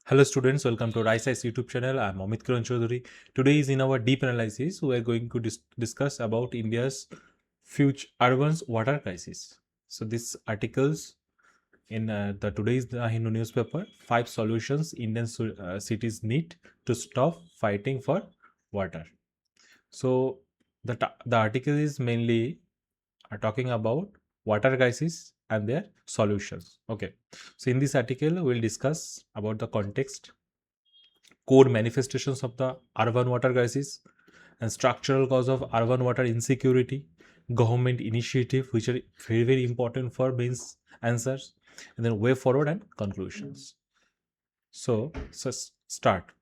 Hello students, welcome to RiceIce YouTube channel. I'm Amit Kiran Chaudhary. Today is in our deep analysis. We are going to discuss about India's future urban water crisis. So this articles in the today's the Hindu newspaper, 5 solutions Indian cities need to stop fighting for water. So the article is mainly talking about water crisis and their solutions. Okay. So in this article, we'll discuss about the context, core manifestations of the urban water crisis, and structural cause of urban water insecurity, government initiative which are very important for means answers, and then way forward and conclusions. So start.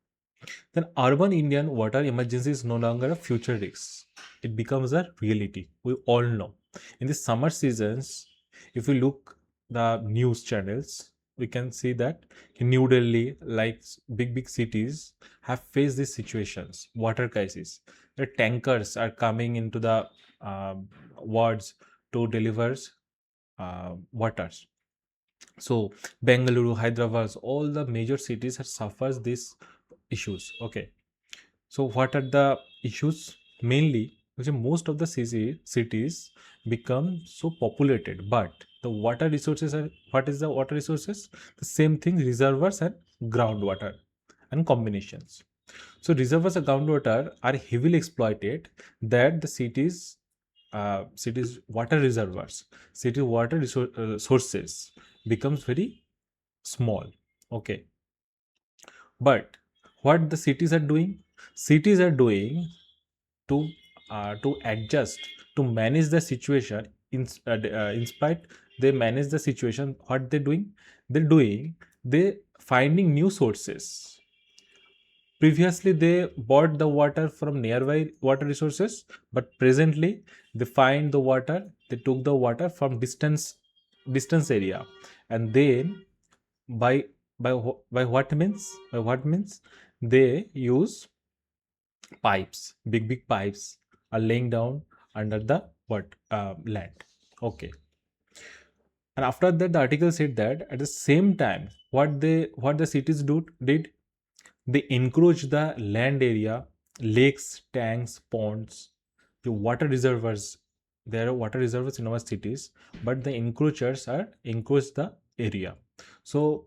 Then urban Indian water emergency is no longer a future risk. It becomes a reality. We all know. In the summer seasons, if we look the news channels, we can see that in New Delhi, like big cities, have faced these situations, water crisis. The tankers are coming into the wards to deliver waters. So Bengaluru, Hyderabad, all the major cities have suffers these issues. Okay. So what are the issues? Mainly, because most of the cities become so populated, but the water resources are, what is the water resources? The same thing, reservoirs and groundwater and combinations. So reservoirs and groundwater are heavily exploited, that the cities water reservoirs, city water sources becomes very small. Okay. But what the cities are doing? Cities are doing to adjust, to manage the situation. In spite they manage the situation. What they're doing? They finding new sources. Previously, they bought the water from nearby water resources, but presently they find the water. They took the water from distance area, and then by by what means they use pipes, big pipes are laying down under the land. Okay. And after that, the article said that at the same time, what the cities did, they encroach the land area, lakes, tanks, ponds, the water reservoirs. There are water reservoirs in our cities, but the encroachers are encroach the area. So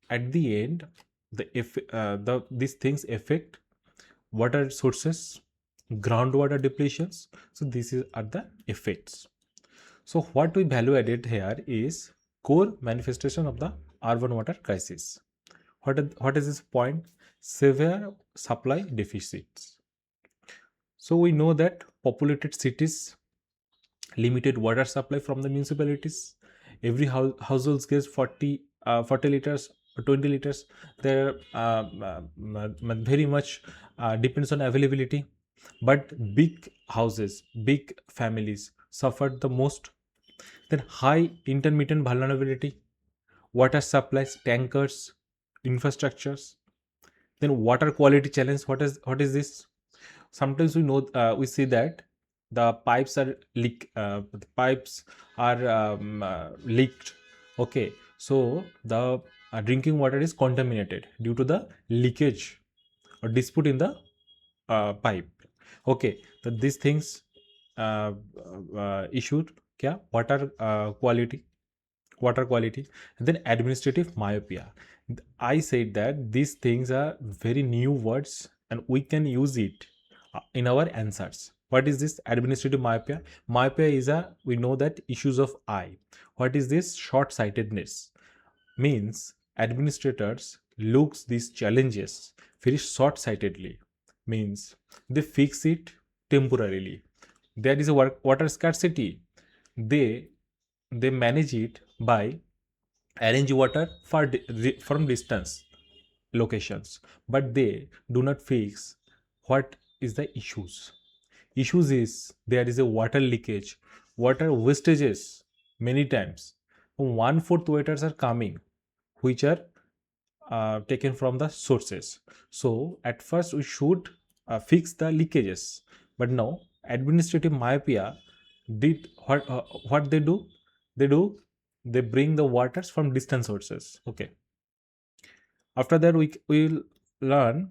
at the end, these things affect water sources, groundwater depletions. So are the effects. So what we value added here is core manifestation of the urban water crisis. What is this point? Severe supply deficits. So we know that populated cities, limited water supply from the municipalities. Every household gets 40 liters or 20 liters. They're very much depends on availability. But big houses, big families suffered the most. Then high intermittent vulnerability, water supplies, tankers, infrastructures. Then water quality challenge. What is this? Sometimes we see that the pipes are leaked. Okay, so the drinking water is contaminated due to the leakage or dispute in the pipe. Okay, so these things issued kya water quality, and then administrative myopia. I said that these things are very new words and we can use it in our answers. What is this administrative myopia? Myopia is we know that issues of eye. What is this? Short sightedness. Means administrators looks these challenges very short sightedly. Means they fix it temporarily. There is a water scarcity. They manage it by arrange water from distance locations, but they do not fix what is the issues is there is a water leakage, water wastages. Many times 1/4 waters are coming which are taken from the sources. So at first we should fix the leakages, but now administrative myopia did what they do they bring the waters from distant sources. Okay. After that, we will learn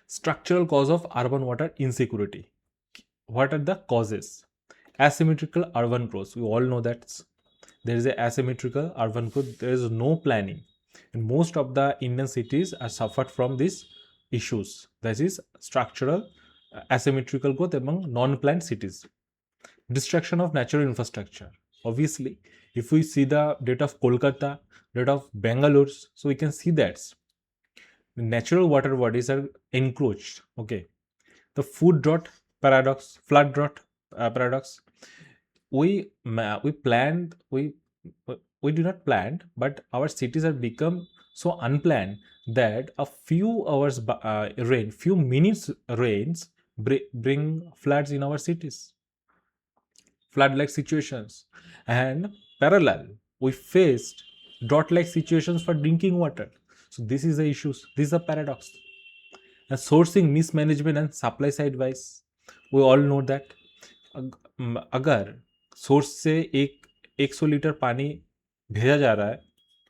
structural cause of urban water insecurity. What are the causes? Asymmetrical urban growth. We all know that there is a asymmetrical urban growth. There is no planning, and most of the Indian cities are suffered from these issues. That is structural asymmetrical growth among non-planned cities. Destruction of natural infrastructure. Obviously, if we see the data of Kolkata, data of Bengaluru, so we can see that the natural water bodies are encroached. Okay, the food drought paradox, flood drought paradox. We planned we do not plan, but our cities have become so unplanned that a few hours rain, few minutes rains bring floods in our cities, flood-like situations, and parallel we faced drought-like situations for drinking water. So this is the issues. This is a paradox. And sourcing mismanagement and supply side wise, we all know that अगर source से एक 100 litre पानी भेजा जा रहा है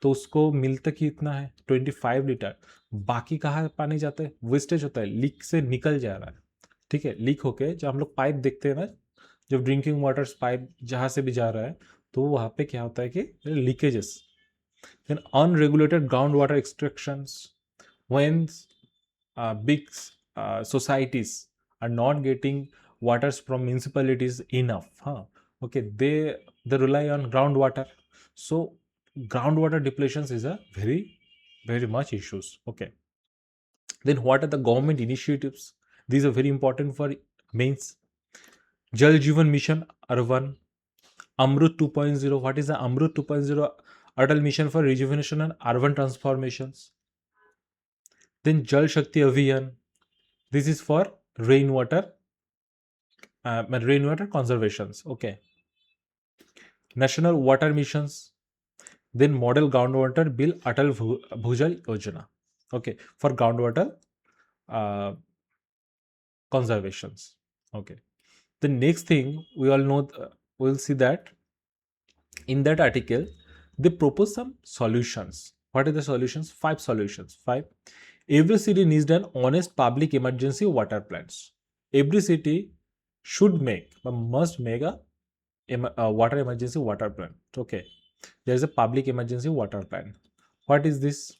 तो उसको मिलता कितना है 25 लीटर, बाकी कहाँ पानी जाता है, वेस्टेज होता है, लीक से निकल जा रहा है. ठीक है, लीक होके जब हम लोग पाइप देखते हैं ना, जब ड्रिंकिंग वाटर पाइप जहाँ से भी जा रहा है तो वहाँ पे क्या होता है कि leakages. Then unregulated ground water extractions, when big societies are not getting waters from municipalities enough, okay, they rely on groundwater. So groundwater depletions is a very much issues. Okay, then what are the government initiatives? These are very important for mains. Jal Jeevan Mission Urban, AMRUT 2.0. What is the AMRUT 2.0? Atal Mission for Rejuvenation and Urban Transformations. Then Jal Shakti Abhiyan. This is for rainwater conservations. Okay. National water missions. Then model groundwater bill Atal Bhujal Yojana. Okay, for groundwater conservations. Okay. The next thing we all know, we'll see that in that article they propose some solutions. What are the solutions? 5 solutions. 5. Every city needs an honest public emergency water plans. Every city should make, but must make a water emergency water plan. Okay, there is a public emergency water plan. What is this?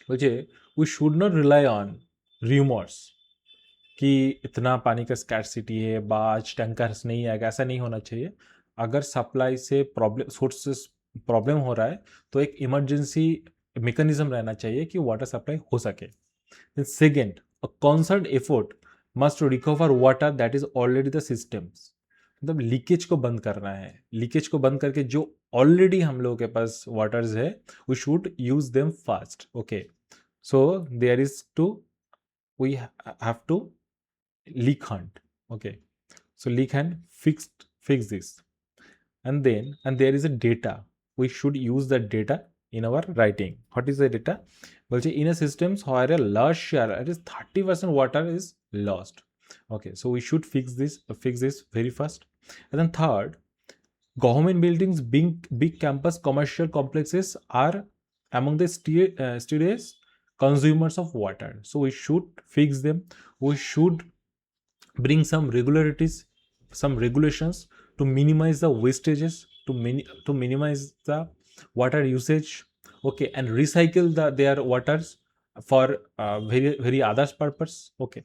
Okay, we should not rely on rumors कि इतना पानी का scarcity है, आज tankers नहीं आएगा. ऐसा नहीं होना चाहिए. अगर सप्लाई से प्रॉब्लम, सोर्स से प्रॉब्लम हो रहा है तो एक इमरजेंसी मैकेनिज्म रहना चाहिए कि वाटर सप्लाई हो सके. Then second, a concerted effort must to recover water that is already the systems. मतलब लीकेज को बंद करना है. लीकेज को बंद करके जो ऑलरेडी हम लोगों के पास वाटर्स है, we should use them fast. Okay, so there is two, we have to leak hunt. Okay, so leak hunt, fix this. And then there is a data, we should use that data in our writing. What is the data? Well, in a systems where a large share, it is 30% water is lost. Okay, so we should fix this very fast. And then third, government buildings, big campus commercial complexes are among the steadiest consumers of water, so we should fix them. We should bring some regularities, some regulations to minimize the wastages, to minimize the water usage. Okay, and recycle their waters for very others purpose. Okay,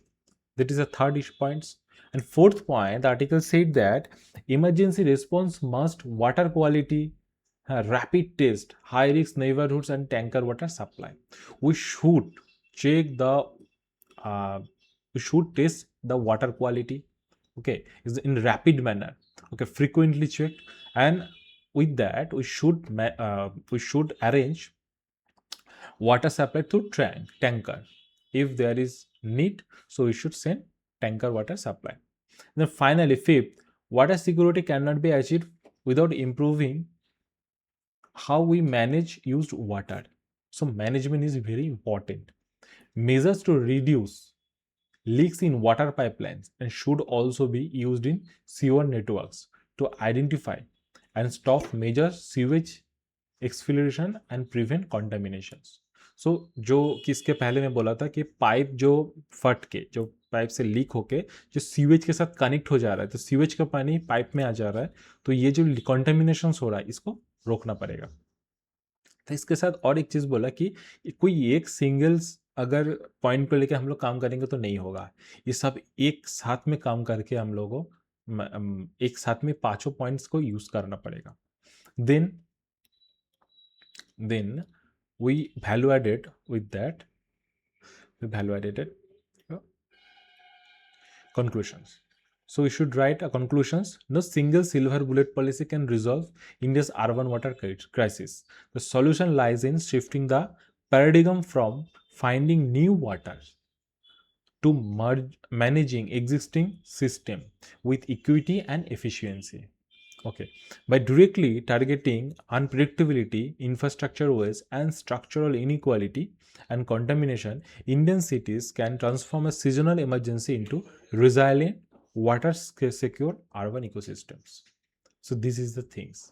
that is the third points. And fourth point, the article said that emergency response must water quality, rapid test high risk neighborhoods and tanker water supply. We should check the we should test the water quality, okay, is in rapid manner. Okay, frequently checked. And with that we should arrange water supply through tanker if there is need. So we should send tanker water supply. And then finally, fifth, water security cannot be achieved without improving how we manage used water. So management is very important. Measures to reduce leaks in water pipelines and should also be used in sewer networks to identify and stop major sewage exfiltration and prevent contaminations. So जो किसके पहले मैं बोला था कि pipe जो फट के, जो पाइप से लीक होके जो सीवेज के साथ कनेक्ट हो जा रहा है, तो सीवेज का पानी पाइप में आ जा रहा है, तो ये जो कॉन्टामिनेशंस हो रहा है इसको रोकना पड़ेगा. तो इसके साथ और एक चीज़ बोला कि कोई एक सिंगल्स अगर पॉइंट को लेके हम लोग काम करेंगे तो नहीं होगा. ये सब एक साथ में काम करके हम लोगों को एक साथ में पांचों पॉइंट्स को यूज करना पड़ेगा. Then we value added with that, we value added conclusions. So we should write a conclusions. No single silver bullet policy can resolve India's urban water crisis. The solution lies in shifting the paradigm from finding new water to managing existing system with equity and efficiency. Okay, by directly targeting unpredictability, infrastructure waste, and structural inequality and contamination, Indian cities can transform a seasonal emergency into resilient, water secure urban ecosystems. So this is the things.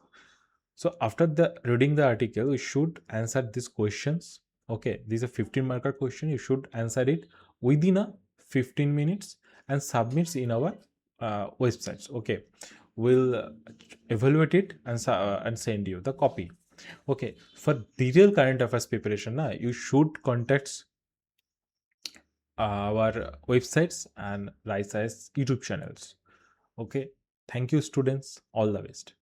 So after the reading the article, we should answer these questions. Okay, these are 15 marker question. You should answer it within a 15 minutes and submits in our websites. Okay, we'll evaluate it and send you the copy. Okay, for detailed current affairs preparation, you should contact our websites and RISE's YouTube channels. Okay, thank you students, all the best.